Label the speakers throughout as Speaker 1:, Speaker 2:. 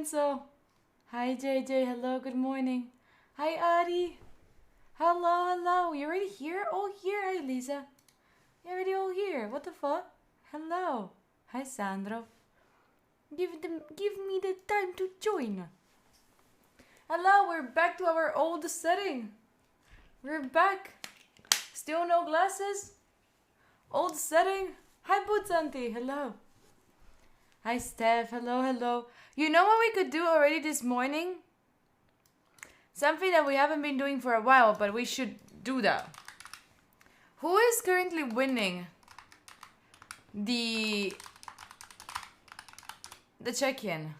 Speaker 1: Enzo. Hi, JJ. Hello, good morning. Hi, Ari. Hello, hello. You already here? All here? Hi, Lisa. You're already all here. What the fuck? Hello. Hi, Sandro. Give me the time to join. Hello, we're back to our old setting. We're back. Still no glasses? Old setting? Hi, Boots Auntie. Hello. Hi, Steph. Hello, hello. You know what we could do already this morning? Something that we haven't been doing for a while, but we should do that. Who is currently winning the check-in?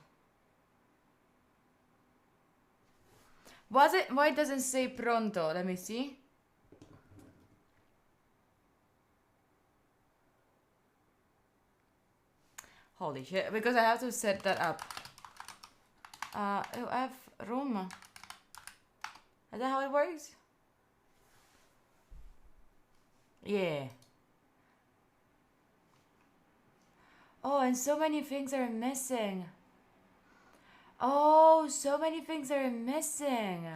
Speaker 1: Was it? Why doesn't say pronto? Let me see. Holy shit, because I have to set that up. I have Roma. Is that how it works? Yeah. Oh, and so many things are missing. Oh, so many things are missing.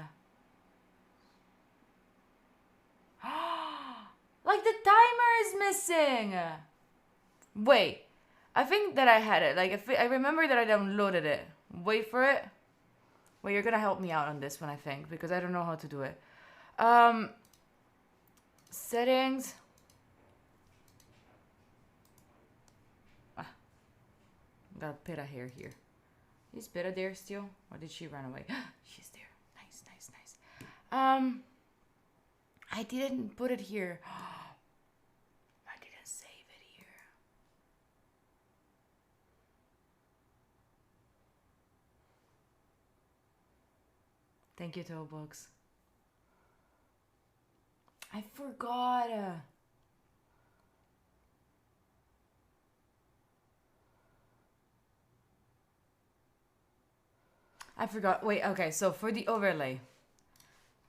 Speaker 1: Like the timer is missing. Wait, I think that I had it. Like I remember that I downloaded it. Wait for it. Well, you're gonna help me out on this one, I think, because I don't know how to do it. Settings. Got a Peta hair here. Is Peta there still? Or did she run away? She's there. Nice, nice, nice. I didn't put it here. I didn't save it here. Thank you, Toebox. I forgot. I forgot. Wait, okay. So for the overlay.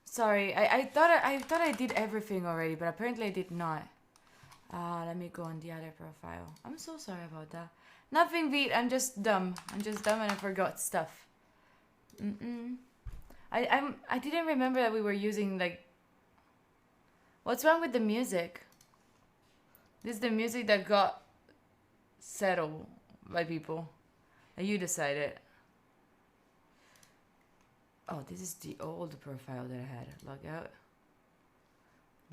Speaker 1: Sorry, I thought I did everything already, but apparently I did not. Let me go on the other profile. I'm so sorry about that. Nothing beat. I'm just dumb. I'm just dumb and I forgot stuff. I didn't remember that we were using like. What's wrong with the music? This is the music that got settled by people. And you decided. Oh, this is the old profile that I had. Log out.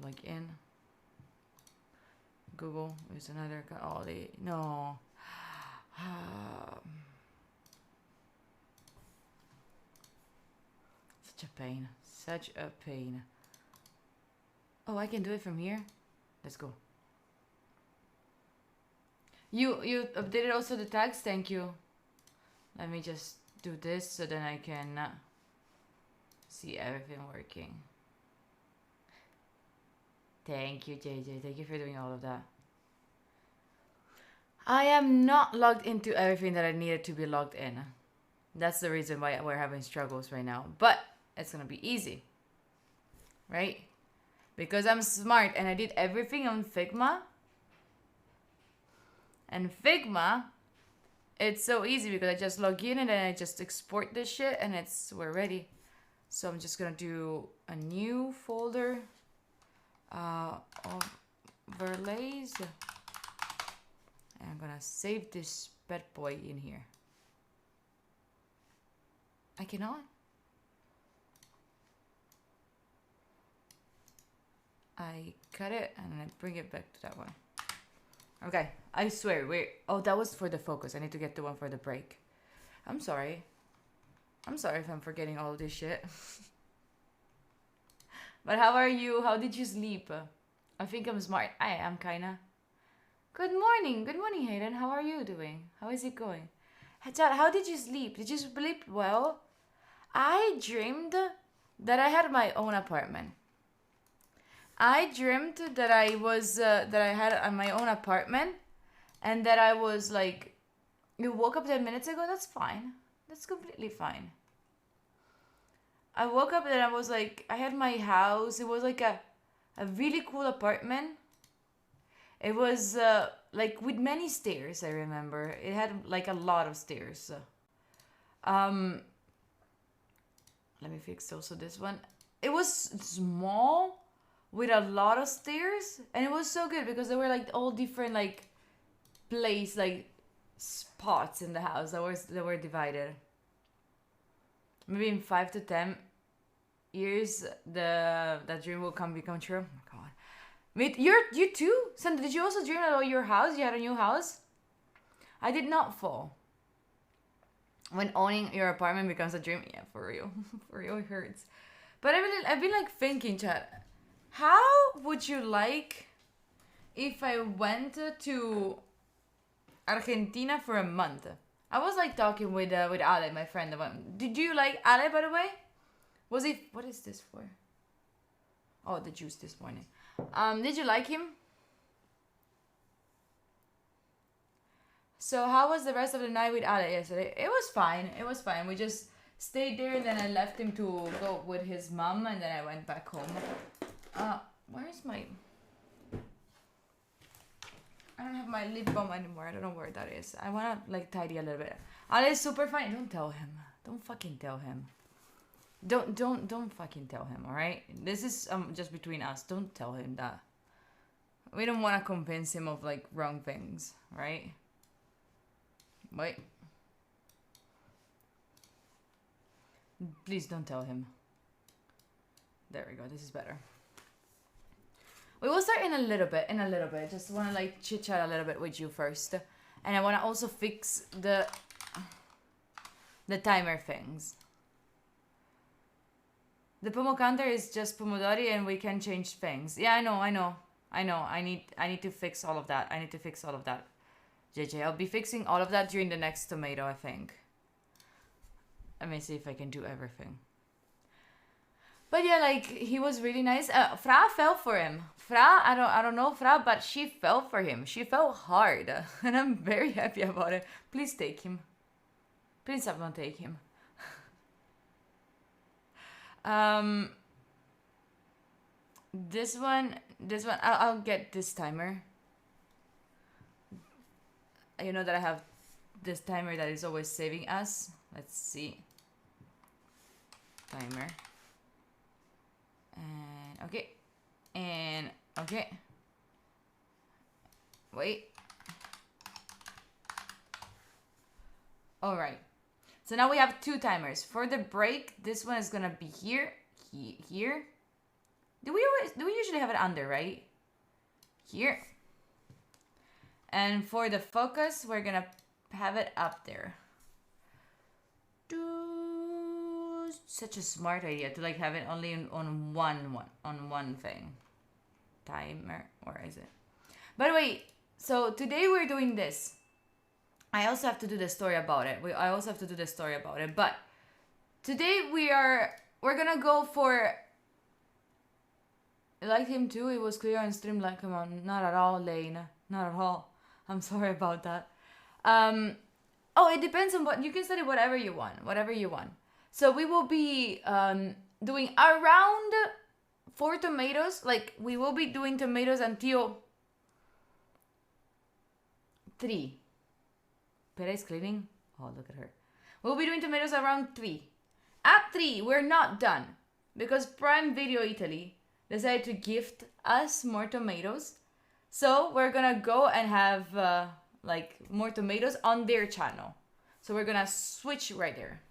Speaker 1: Log in. Google. There's another. Oh, no. Such a pain. Such a pain. Oh, I can do it from here? Let's go. You updated also the tags? Thank you. Let me just do this so then I can see everything working. Thank you, JJ. Thank you for doing all of that. I am not logged into everything that I needed to be logged in. That's the reason why we're having struggles right now. But it's going to be easy. Right? Because I'm smart and I did everything on Figma. And Figma, it's so easy because I just log in and then I just export this shit and we're ready. So I'm just going to do a new folder. Overlays. And I'm gonna save this bad boy in here. I cannot. I cut it and I bring it back to that one. Okay, I swear. Wait. Oh, that was for the focus. I need to get the one for the break. I'm sorry. I'm sorry if I'm forgetting all this shit. But how are you? How did you sleep? I think I'm smart. I am kinda. Good morning. Good morning, Hayden. How are you doing? How is it going? Chad, how did you sleep? Did you sleep well? I dreamed that I had my own apartment. I dreamed that I was that I had my own apartment, and that I was like, you woke up 10 minutes ago. That's fine. That's completely fine. I woke up and I was like, I had my house. It was like a really cool apartment. It was like with many stairs. I remember it had like a lot of stairs. Um, let me fix also this one. It was small with a lot of stairs, and it was so good because there were like all different like like spots in the house that were divided. Maybe in 5 to 10 years, that dream will become true. Oh my god. Wait, you too? Sandra, did you also dream about your house? You had a new house? I did not fall. When owning your apartment becomes a dream, yeah, for real. For real, it hurts. But I've been like thinking, chat, how would you like if I went to Argentina for a month? I was like talking with Ale, my friend. Did you like Ale, by the way? Was it? What is this for? Oh, the juice this morning. Did you like him? So how was the rest of the night with Ale yesterday? It was fine. It was fine. We just stayed there, and then I left him to go with his mom, and then I went back home. Where's my... I don't have my lip balm anymore. I don't know where that is. I wanna like tidy a little bit. Ale is super fine. Don't tell him. Don't fucking tell him. Don't fucking tell him, alright? This is just between us. Don't tell him that. We don't wanna convince him of like wrong things, right? Wait. Please don't tell him. There we go. This is better. We will start in a little bit. Just want to like chit chat a little bit with you first, and I want to also fix the timer things. The Pomo counter is just Pomodori, and we can change things. Yeah, I know. I need to fix all of that. JJ, I'll be fixing all of that during the next tomato, I think. Let me see if I can do everything. But yeah, like, he was really nice. Fra fell for him. Fra, I don't know Fra, but she fell for him. She fell hard. And I'm very happy about it. Please take him. Please someone take him. This one, I'll get this timer. You know that I have this timer that is always saving us. Let's see. Timer. And okay. And okay. Wait. Alright. So now we have 2 timers. For the break, this one is gonna be here. Here. Do we usually have it under, right? Here. And for the focus, we're gonna have it up there. Such a smart idea to like have it only on one thing. Timer, where is it? By the way, so today we're doing this. I also have to do the story about it. But today we're gonna go for... I liked him too. It was clear on stream. Like, come on, not at all, Lane. Not at all. I'm sorry about that. Oh, it depends on what you can study. Whatever you want. So we will be doing around 4 tomatoes. Like, we will be doing tomatoes until 3. Pera is cleaning. Oh, look at her. We'll be doing tomatoes around 3. At 3, we're not done because Prime Video Italy decided to gift us more tomatoes. So we're gonna go and have like more tomatoes on their channel. So we're gonna switch right there.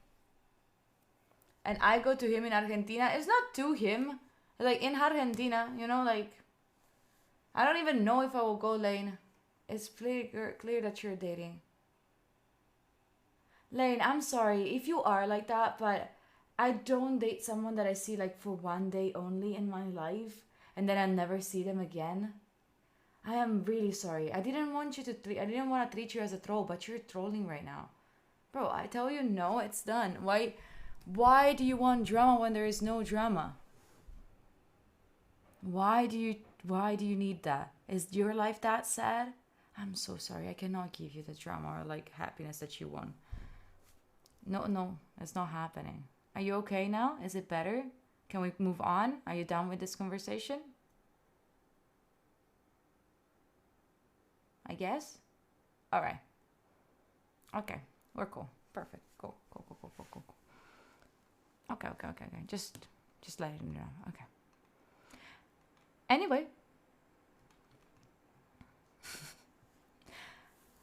Speaker 1: And I go to him in Argentina. It's not to him. Like in Argentina, you know, like... I don't even know if I will go, Lane. It's clear that you're dating. Lane, I'm sorry if you are like that, but I don't date someone that I see like for one day only in my life. And then I never see them again. I am really sorry. I didn't want to treat you as a troll, but you're trolling right now. Bro, I tell you no, it's done. Why do you want drama when there is no drama? Why do you need that? Is your life that sad? I'm so sorry. I cannot give you the drama or like happiness that you want. No, it's not happening. Are you okay now? Is it better? Can we move on? Are you done with this conversation? I guess? Alright. Okay, we're cool. perfect. Go. Okay. Just let it know. Okay. Anyway.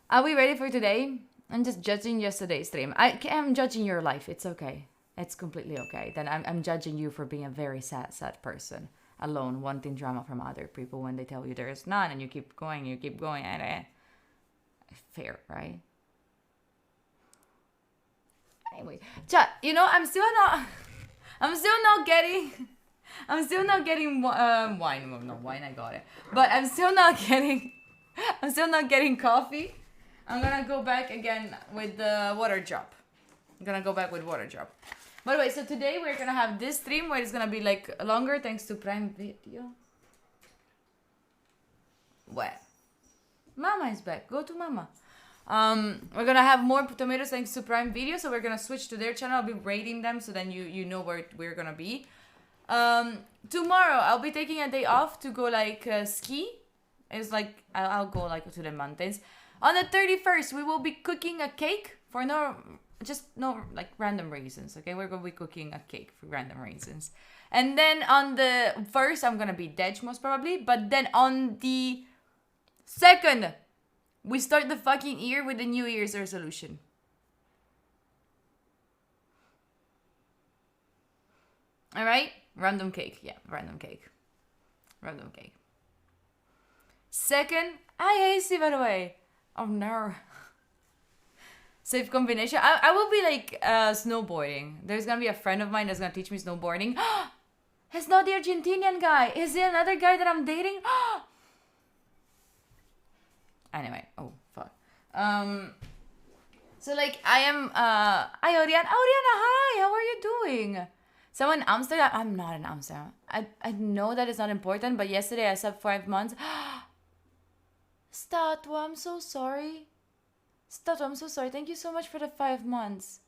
Speaker 1: Are we ready for today? I'm just judging yesterday's stream. I am judging your life. It's okay. It's completely okay. Then I'm judging you for being a very sad person. Alone, wanting drama from other people when they tell you there is none, and you keep going. And fair, right? Anyway, chat. I'm still not getting wine. Well, no wine, I got it. But I'm still not getting coffee. I'm gonna go back again with the water drop. By the way, so today we're gonna have this stream where it's gonna be like longer thanks to Prime Video. What? Mama is back. Go to Mama. We're gonna have more tomatoes thanks to Prime Video, so we're gonna switch to their channel. I'll be rating them so then you know where we're gonna be. Tomorrow I'll be taking a day off to go like ski. It's like I'll go like to the mountains. On the 31st, we will be cooking a cake for no like random reasons. Okay, we're gonna be cooking a cake for random reasons. And then on the 1st, I'm gonna be dead most probably. But then on the 2nd, we start the fucking year with the New Year's resolution. All right, random cake. Yeah, random cake. 2nd, hi Hazy, by the way. Oh no. Safe combination. I will be like snowboarding. There's gonna be a friend of mine that's gonna teach me snowboarding. He's not the Argentinian guy. Is he another guy that I'm dating? Anyway, oh fuck. So like I am hi Oriana, hi, how are you doing? Someone in Amsterdam? I'm not in Amsterdam. I know that it's not important, but yesterday I slept 5 months. Statua, I'm so sorry. Thank you so much for the 5 months.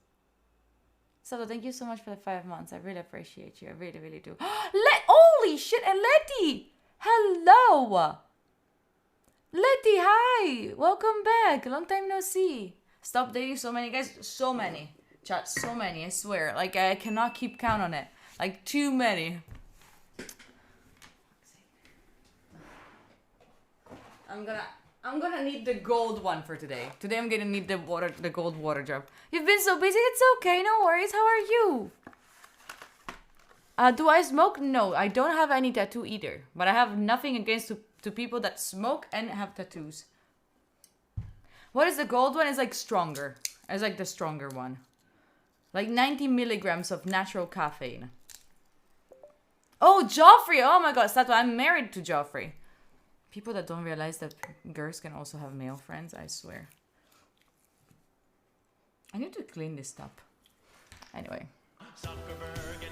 Speaker 1: Statua, thank you so much for the 5 months. I really appreciate you. I really, really do. Holy shit, and Letty! Hello! Letty, hi! Welcome back. Long time no see. Stop dating so many guys. So many. Chat, so many, I swear. Like, I cannot keep count on it. Like, too many. I'm gonna need the gold one for today. Today I'm gonna need the gold water drop. You've been so busy, it's okay, no worries. How are you? Do I smoke? No, I don't have any tattoo either. But I have nothing against to people that smoke and have tattoos. What is the gold one? It's like stronger. It's like the stronger one. Like 90 milligrams of natural caffeine. Oh, Joffrey! Oh my god, Statue, I'm married to Joffrey. People that don't realize that girls can also have male friends, I swear. I need to clean this up. Anyway.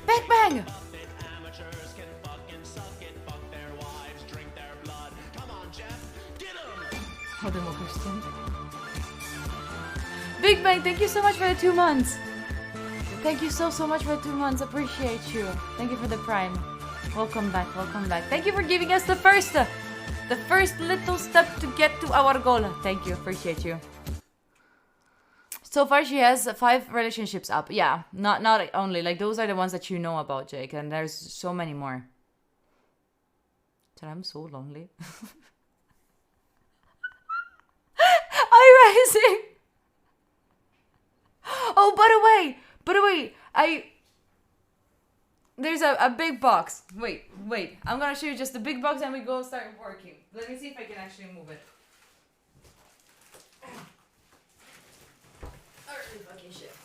Speaker 1: Bang bang! Hold on, Christian. Big Bang, thank you so much for the 2 months. Thank you so much for the 2 months. Appreciate you. Thank you for the prime. Welcome back. Thank you for giving us the first little step to get to our goal. Thank you. Appreciate you. So far, she has 5 relationships up. Yeah, not only. Like, those are the ones that you know about, Jake. And there's so many more. I'm so lonely. I'm rising. Oh, by the way, there's a big box. Wait. I'm gonna show you just the big box and we go start working. Let me see if I can actually move it. Holy fucking shit.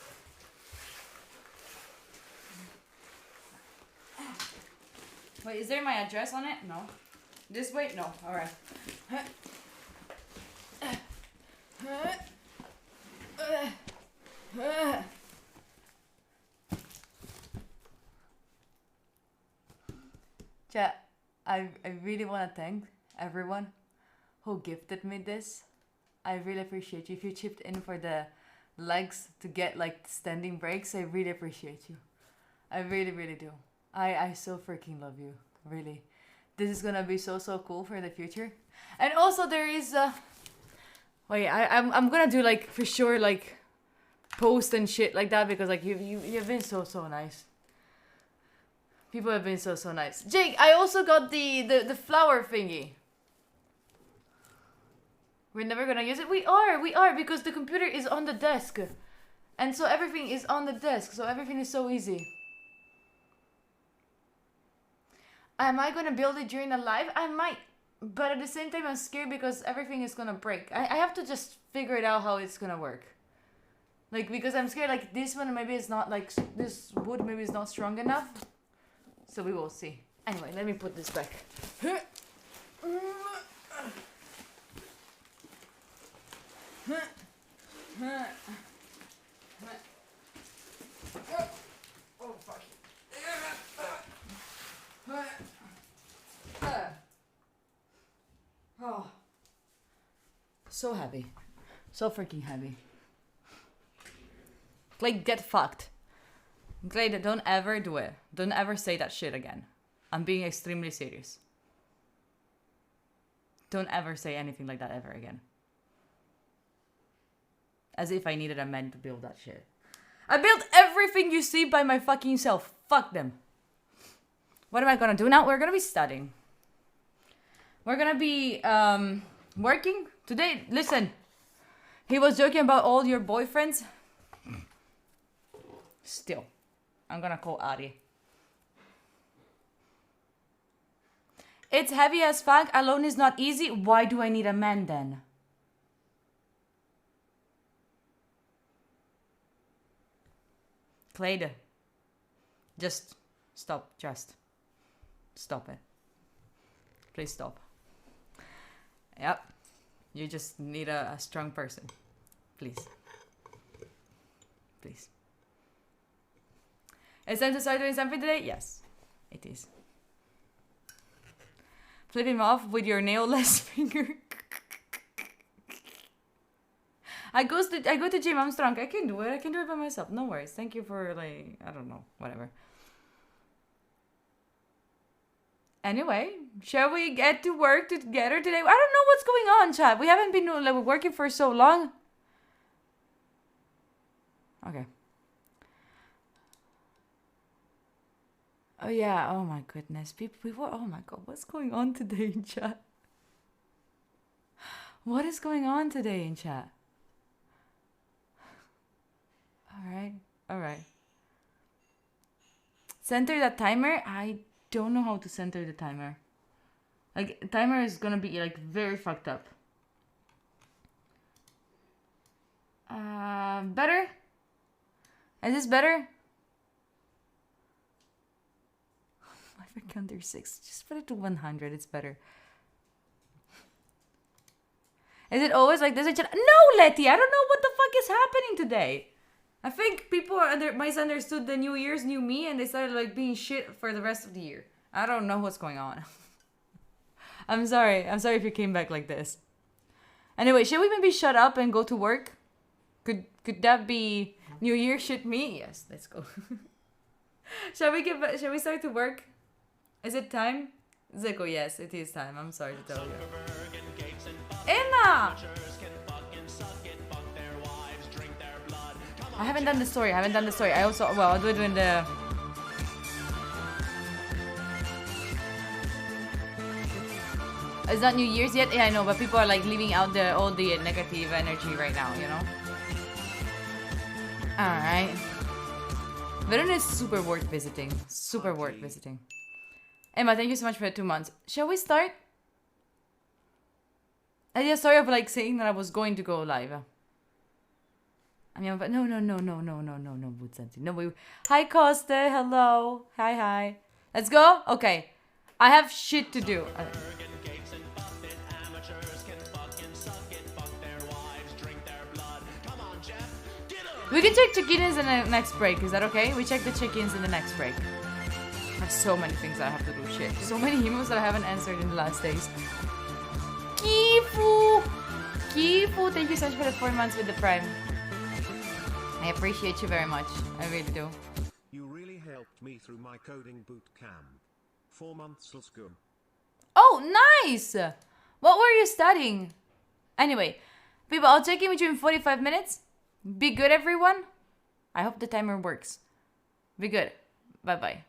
Speaker 1: Wait, is there my address on it? No. This way? No. Alright. Chat, I really want to thank everyone who gifted me this. I really appreciate you. If you chipped in for the legs to get like standing breaks, I really appreciate you. I really, really do. I so freaking love you. Really. This is gonna be so cool for the future. And also there is wait, I'm gonna do like for sure like post and shit like that because like you've been so nice. People have been so nice. Jake, I also got the flower thingy. We're never gonna use it. We are because the computer is on the desk. And so everything is on the desk. So everything is so easy. Am I gonna build it during a live? I might. But at the same time, I'm scared because everything is gonna break. I have to just figure it out how it's gonna work. Like, because I'm scared, like, this one maybe it's not, like, this wood maybe is not strong enough. So we will see. Anyway, let me put this back. Oh, fuck. Oh. So happy. So freaking happy. Like, get fucked. Glade, don't ever do it. Don't ever say that shit again. I'm being extremely serious. Don't ever say anything like that ever again. As if I needed a man to build that shit. I built everything you see by my fucking self. Fuck them. What am I gonna do now? We're gonna be studying. We're gonna be working today. Listen, he was joking about all your boyfriends. Still, I'm gonna call Ari. It's heavy as fuck. Alone is not easy. Why do I need a man then? Clade, just stop. Just stop it. Please stop. Yep. You just need a strong person. Please. Please. It's time to start doing something today? Yes, it is. Flip him off with your nail-less finger. I go to gym, I'm strong. I can do it. I can do it by myself. No worries. Thank you for, like, I don't know, whatever. Anyway, shall we get to work together today? I don't know what's going on, chat. We haven't been like, working for so long. Okay. Oh yeah, oh my goodness. People, oh my god, what's going on today in chat? What is going on today in chat? Alright. Center that timer? I don't know how to center the timer. Like, timer is gonna be like very fucked up. Better? Is this better? Life under 6. Just put it to 100. It's better. Is it always like this? No, Letty. I don't know what the fuck is happening today. I think people misunderstood the New Year's new me and they started like being shit for the rest of the year. I don't know what's going on. I'm sorry if you came back like this. Anyway, should we maybe shut up and go to work? Could that be New Year shit me? Yes, let's go. Shall we start to work? Is it time? Zeko, yes, it is time. I'm sorry to tell you. Emma! I haven't done the story. I also, well, I'll do it in the... It's not New Year's yet? Yeah, I know, but people are like leaving out all the negative energy right now, you know? Alright. Verona is super worth visiting. Super worth visiting. Emma, thank you so much for the 2 months. Shall we start? I did a story of like saying that I was going to go live. I mean, but no, Butsanti. No, hi, Costa. Hello. Hi. Let's go? Okay. I have shit to do. We can check check-ins in the next break. Is that okay? We check the check-ins in the next break. I have so many things that I have to do. Shit. So many emails that I haven't answered in the last days. Kifu, thank you so much for the 4 months with the Prime. I appreciate you very much. I really do.
Speaker 2: You really helped me through my coding boot camp. 4 months, let's go.
Speaker 1: Oh, nice! What were you studying? Anyway, people, I'll check in with you in 45 minutes. Be good, everyone. I hope the timer works. Be good. Bye-bye.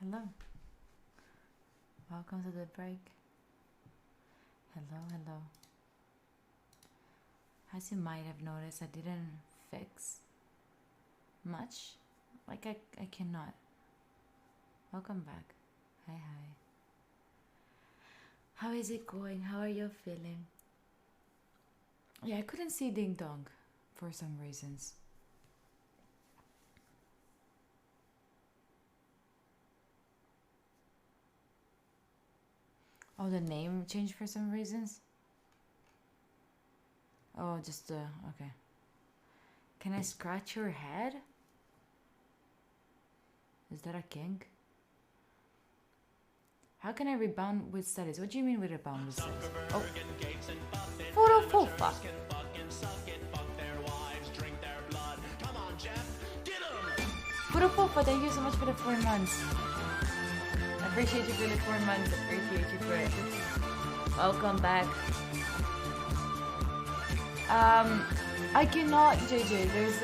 Speaker 1: Hello. Welcome to the break. Hello, hello. As you might have noticed, I didn't fix much. Like I cannot. Welcome back. Hi, hi. How is it going? How are you feeling? Yeah, I couldn't see Ding Dong for some reasons. Oh, the name changed for some reasons? Oh, just, okay. Can I scratch your head? Is that a kink? How can I rebound with studies? What do you mean with rebound with studies? Oh. Photo fofa. Photo fofa, thank you so much for the 4 months. I appreciate you for the 4 months. Appreciate you for it. Welcome back. I cannot, JJ. There's,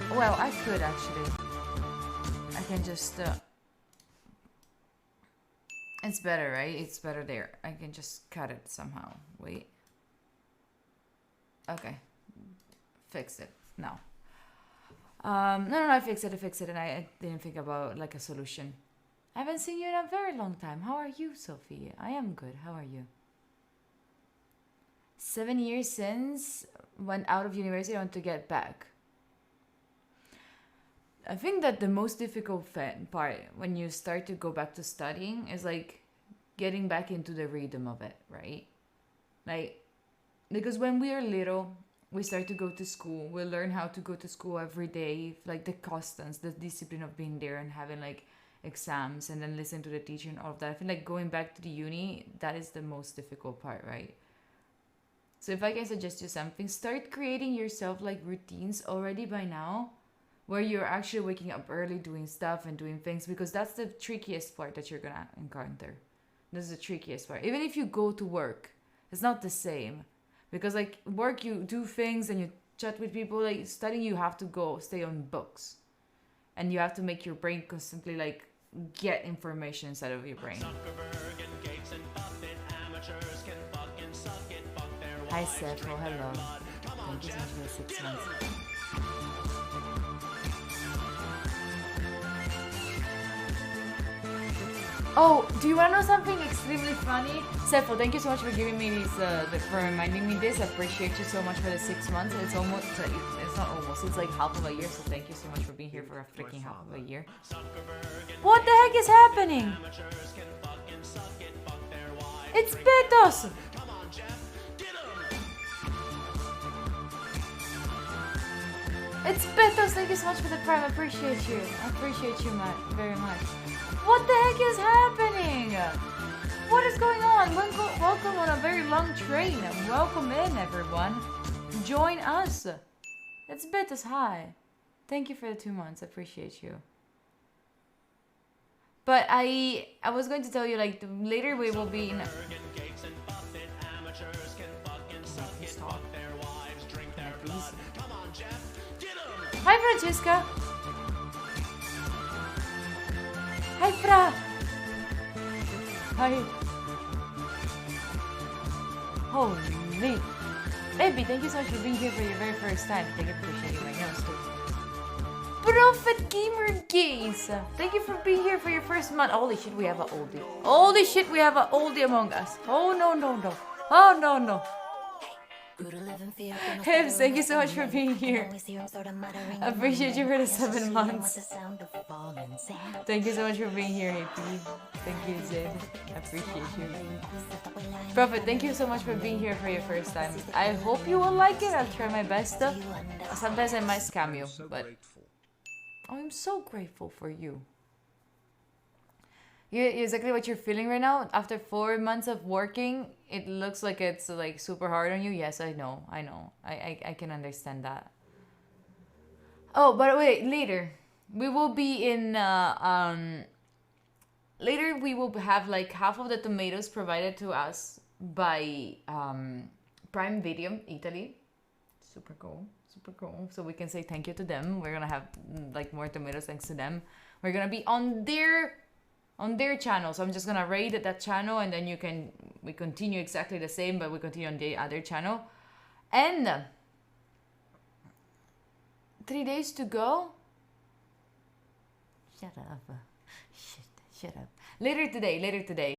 Speaker 1: well, I could actually. I can just, it's better, right? It's better there. I can just cut it somehow. Wait. Okay. Fix it. No. No, I fixed it, and I didn't think about, like, a solution. I haven't seen you in a very long time. How are you, Sophie? I am good. How are you? 7 years since went out of university. I want to get back. I think that the most difficult part when you start to go back to studying is like getting back into the rhythm of it, right? Like, because when we are little, we start to go to school. We learn how to go to school every day, like the constants, the discipline of being there and having like exams and then listen to the teacher and all of that. I feel like going back to the uni, that is the most difficult part, right? So if I can suggest you something, start creating yourself like routines already by now, where you're actually waking up early, doing stuff and doing things, because that's the trickiest part that you're gonna encounter. This is the trickiest part. Even if you go to work, it's not the same. Because like work, you do things and you chat with people. Like studying, you have to go stay on books. And you have to make your brain constantly like get information inside of your brain. Hi Seth, oh hello. Thank you so much for the 6 months. Oh, do you want to know something extremely funny? Sepho, thank you so much for giving me these, for reminding me this. I appreciate you so much for the 6 months. It's almost, it's not almost, it's like half of a year. So thank you so much for being here for a freaking half of a year. What the heck is happening? It's Betos! It's Betos, thank you so much for the prime. I appreciate you. I appreciate you, Matt, very much. What the heck is happening? What is going on? Welcome on a very long train. Welcome in, everyone. Join us. It's Betos, hi. Thank you for the 2 months. I appreciate you. But I was going to tell you, like, later we will be in... Hi, Francesca. Hi, Fra. Hi. Holy. Baby, thank you so much for being here for your very first time. Thank you for shaking my nose, too. Prophet Gamer Gaze. Thank you for being here for your first month. Holy shit, we have an oldie. Holy shit, we have an oldie among us. Oh, no. Oh, no. Hibbs, thank you so much for being here. I appreciate you for the 7 months. Thank you so much for being here, AP. Thank you, Zed. I appreciate you. Prophet, thank you so much for being here for your first time. I hope you will like it. I'll try my best. Sometimes I might scam you, but I'm so grateful for you. Exactly what you're feeling right now. After 4 months of working, it looks like it's like super hard on you. Yes, I know. I can understand that. Oh, but wait, later we will be in later we will have like half of the tomatoes provided to us by Prime Video Italy. Super cool. So we can say thank you to them. We're gonna have like more tomatoes thanks to them. We're gonna be on their on their channel. So I'm just gonna raid that channel, and then we continue exactly the same, but we continue on the other channel. And 3 days to go. Shut up. Shut up. Later today.